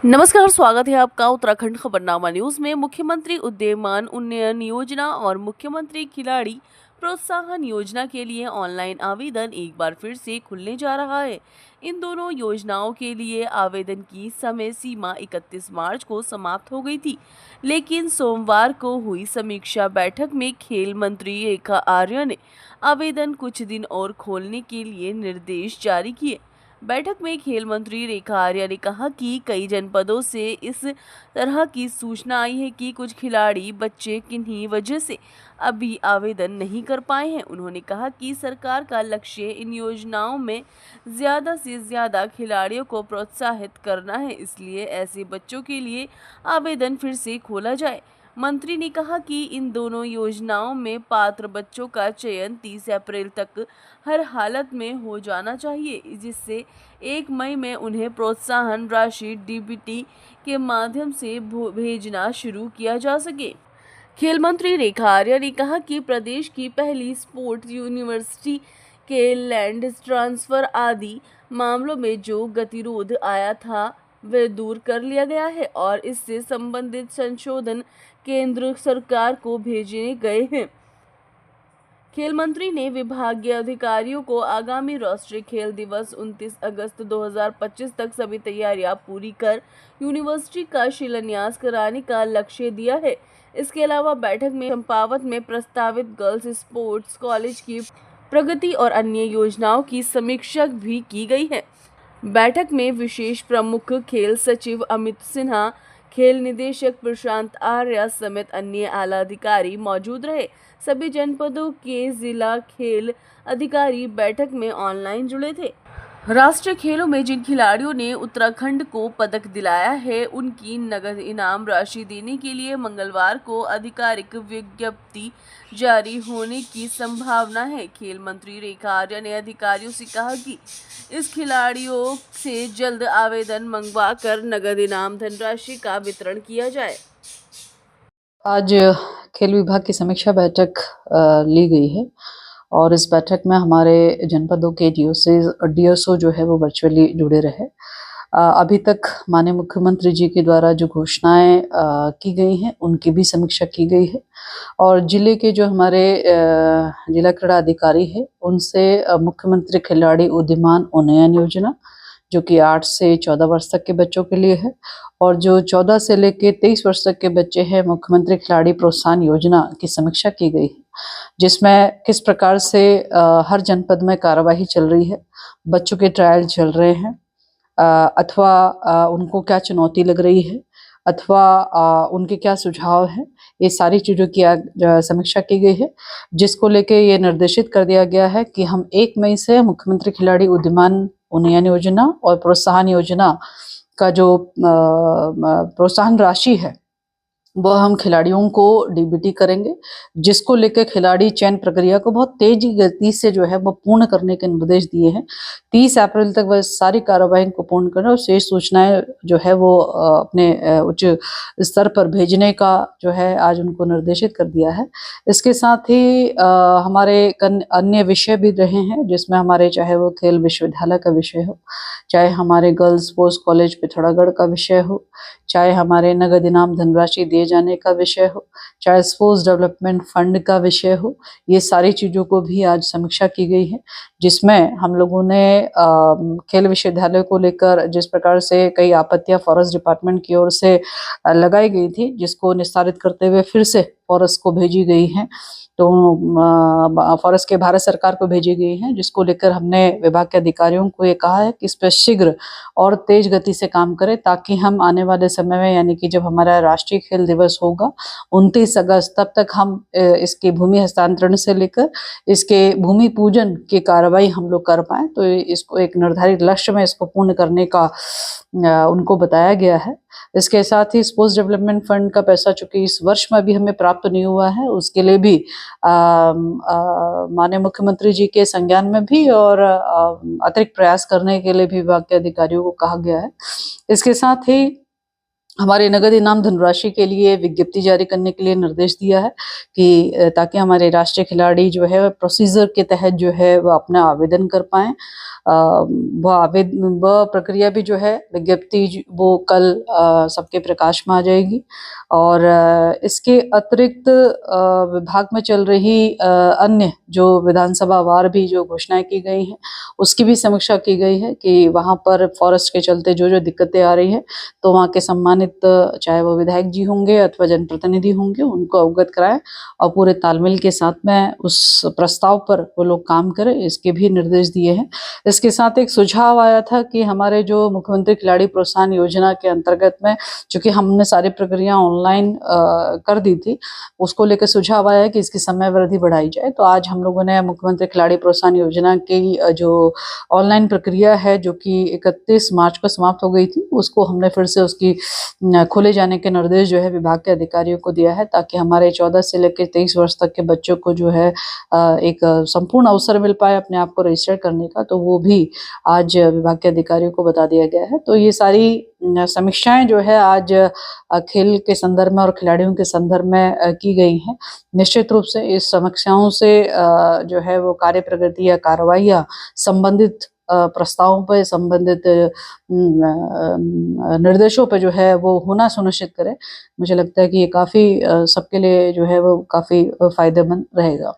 नमस्कार, स्वागत है आपका उत्तराखंड खबरनामा न्यूज में। मुख्यमंत्री उद्यमान उन्नयन योजना और मुख्यमंत्री खिलाड़ी प्रोत्साहन योजना के लिए ऑनलाइन आवेदन एक बार फिर से खुलने जा रहा है। इन दोनों योजनाओं के लिए आवेदन की समय सीमा 31 मार्च को समाप्त हो गई थी, लेकिन सोमवार को हुई समीक्षा बैठक में खेल मंत्री रेखा आर्या ने आवेदन कुछ दिन और खोलने के लिए निर्देश जारी किए। बैठक में खेल मंत्री रेखा आर्या ने कहा कि कई जनपदों से इस तरह की सूचना आई है कि कुछ खिलाड़ी बच्चे किन्हीं वजह से अभी आवेदन नहीं कर पाए हैं। उन्होंने कहा कि सरकार का लक्ष्य इन योजनाओं में ज़्यादा से ज़्यादा खिलाड़ियों को प्रोत्साहित करना है, इसलिए ऐसे बच्चों के लिए आवेदन फिर से खोला जाए। मंत्री ने कहा कि इन दोनों योजनाओं में पात्र बच्चों का चयन 30 अप्रैल तक हर हालत में हो जाना चाहिए, जिससे 1 मई में उन्हें प्रोत्साहन राशि डीबीटी के माध्यम से भेजना शुरू किया जा सके। खेल मंत्री रेखा आर्या ने कहा कि प्रदेश की पहली स्पोर्ट्स यूनिवर्सिटी के लैंड ट्रांसफर आदि मामलों में जो गतिरोध आया था वह दूर कर लिया गया है और इससे संबंधित संशोधन केंद्र सरकार को भेजे गए हैं। खेल मंत्री ने विभागीय अधिकारियों को आगामी राष्ट्रीय खेल दिवस 29 अगस्त 2025 तक सभी तैयारियां पूरी कर यूनिवर्सिटी का शिलान्यास कराने का लक्ष्य दिया है। इसके अलावा बैठक में चंपावत में प्रस्तावित गर्ल्स स्पोर्ट्स कॉलेज की प्रगति और अन्य योजनाओं की समीक्षा भी की गई है। बैठक में विशेष प्रमुख खेल सचिव अमित सिन्हा, खेल निदेशक प्रशांत आर्या समेत अन्य आला अधिकारी मौजूद रहे। सभी जनपदों के जिला खेल अधिकारी बैठक में ऑनलाइन जुड़े थे। राष्ट्रीय खेलों में जिन खिलाड़ियों ने उत्तराखंड को पदक दिलाया है, उनकी नगद इनाम राशि देने के लिए मंगलवार को आधिकारिक विज्ञप्ति जारी होने की संभावना है। खेल मंत्री रेखा आर्या ने अधिकारियों से कहा कि इस खिलाड़ियों से जल्द आवेदन मंगवा कर नगद इनाम धनराशि का वितरण किया जाए। आज खेल विभाग की समीक्षा बैठक ली गई है और इस बैठक में हमारे जनपदों के डीएसओ जो है वो वर्चुअली जुड़े रहे। अभी तक माननीय मुख्यमंत्री जी के द्वारा जो घोषणाएं की गई हैं उनकी भी समीक्षा की गई है और जिले के जो हमारे जिला क्रीड़ा अधिकारी है उनसे मुख्यमंत्री खिलाड़ी उद्यमान उन्नयन योजना जो कि 8 से 14 वर्ष तक के बच्चों के लिए है और जो 14 से लेकर 23 वर्ष तक के बच्चे हैं, मुख्यमंत्री खिलाड़ी प्रोत्साहन योजना की समीक्षा की गई है, जिसमें किस प्रकार से हर जनपद में कार्यवाही चल रही है, बच्चों के ट्रायल चल रहे हैं, अथवा उनको क्या चुनौती लग रही है अथवा उनके क्या सुझाव हैं, ये सारी चीज़ों की समीक्षा की गई है, जिसको लेके ये निर्देशित कर दिया गया है कि हम 1 मई से मुख्यमंत्री खिलाड़ी उद्यमान उन्नयन योजना और प्रोत्साहन योजना का जो प्रोत्साहन राशि है वो हम खिलाड़ियों को डीबीटी करेंगे, जिसको लेकर खिलाड़ी चयन प्रक्रिया को बहुत तेजी गति से जो है वो पूर्ण करने के निर्देश दिए हैं। 30 अप्रैल तक वह सारी कार्रवाई को पूर्ण करना और शेष सूचनाएं जो है वो अपने उच्च स्तर पर भेजने का जो है आज उनको निर्देशित कर दिया है। इसके साथ ही हमारे अन्य विषय भी रहे हैं, जिसमें हमारे चाहे वो खेल विश्वविद्यालय का विषय हो, चाहे हमारे गर्ल्स स्पोर्ट्स कॉलेज पिथौरागढ़ का विषय हो, चाहे हमारे नगद इनाम धनराशि दिए जाने का विषय हो, चाहे स्पोर्ट्स डेवलपमेंट फंड का विषय हो, ये सारी चीज़ों को भी आज समीक्षा की गई है, जिसमें हम लोगों ने खेल विश्वविद्यालय को लेकर जिस प्रकार से कई आपत्तियां फॉरेस्ट डिपार्टमेंट की ओर से लगाई गई थी, जिसको निस्तारित करते हुए फिर से फॉरेस्ट को भेजी गई हैं, तो फॉरेस्ट के भारत सरकार को भेजी गई हैं, जिसको लेकर हमने विभाग के अधिकारियों को ये कहा है कि इस पर शीघ्र और तेज गति से काम करें, ताकि हम आने वाले समय में यानी कि जब हमारा राष्ट्रीय खेल दिवस होगा 29 अगस्त, तब तक हम इसके भूमि हस्तांतरण से लेकर इसके भूमि पूजन की कार्रवाई हम लोग कर पाए। तो इसको एक निर्धारित लक्ष्य में इसको पूर्ण करने का उनको बताया गया है। इसके साथ ही स्पोर्ट्स डेवलपमेंट फंड का पैसा चूंकि इस वर्ष में अभी हमें प्राप्त नहीं हुआ है, उसके लिए भी माननीय मुख्यमंत्री जी के संज्ञान में भी और अतिरिक्त प्रयास करने के लिए भी विभाग के अधिकारियों को कहा गया है। इसके साथ ही हमारे नगद इनाम धनराशि के लिए विज्ञप्ति जारी करने के लिए निर्देश दिया है कि ताकि हमारे राष्ट्रीय खिलाड़ी जो है प्रोसीजर के तहत जो है वो अपना आवेदन कर पाएं। वह प्रक्रिया भी जो है विज्ञप्ति वो कल सबके प्रकाश में आ जाएगी। और इसके अतिरिक्त विभाग में चल रही अन्य जो विधानसभा वार भी जो घोषणाएं की गई हैं उसकी भी समीक्षा की गई है कि वहाँ पर फॉरेस्ट के चलते जो जो दिक्कतें आ रही हैं तो वहाँ के सम्मानित चाहे वो विधायक जी होंगे अथवा जनप्रतिनिधि होंगे उनको अवगत कराएं और पूरे तालमेल के साथ में उस प्रस्ताव पर वो लोग काम करें, इसके भी निर्देश दिए हैं। इसके साथ एक सुझाव आया था कि हमारे जो मुख्यमंत्री खिलाड़ी प्रोत्साहन योजना के अंतर्गत में चूंकि हमने सारी प्रक्रिया ऑनलाइन कर दी थी, उसको लेकर सुझाव आया है कि इसकी समयावधि बढ़ाई जाए। तो आज हम लोगों ने मुख्यमंत्री खिलाड़ी प्रोत्साहन योजना की जो ऑनलाइन प्रक्रिया है जो कि 31 मार्च को समाप्त हो गई थी, उसको हमने फिर से उसकी खोले जाने के निर्देश जो है विभाग के अधिकारियों को दिया है ताकि हमारे 14 से लेकर 23 वर्ष तक के बच्चों को जो है एक संपूर्ण अवसर मिल पाए अपने आप को रजिस्टर करने का। तो वो भी आज विभाग के अधिकारियों को बता दिया गया है। तो ये सारी समीक्षाएं जो है आज खेल के संदर्भ में और खिलाड़ियों के संदर्भ में की गई हैं। निश्चित रूप से इस समीक्षाओं से जो है वो कार्य प्रगति या कार्रवाइयाँ संबंधित प्रस्तावों पर संबंधित निर्देशों पे जो है वो होना सुनिश्चित करें। मुझे लगता है कि ये काफ़ी सबके लिए जो है वो काफ़ी फायदेमंद रहेगा।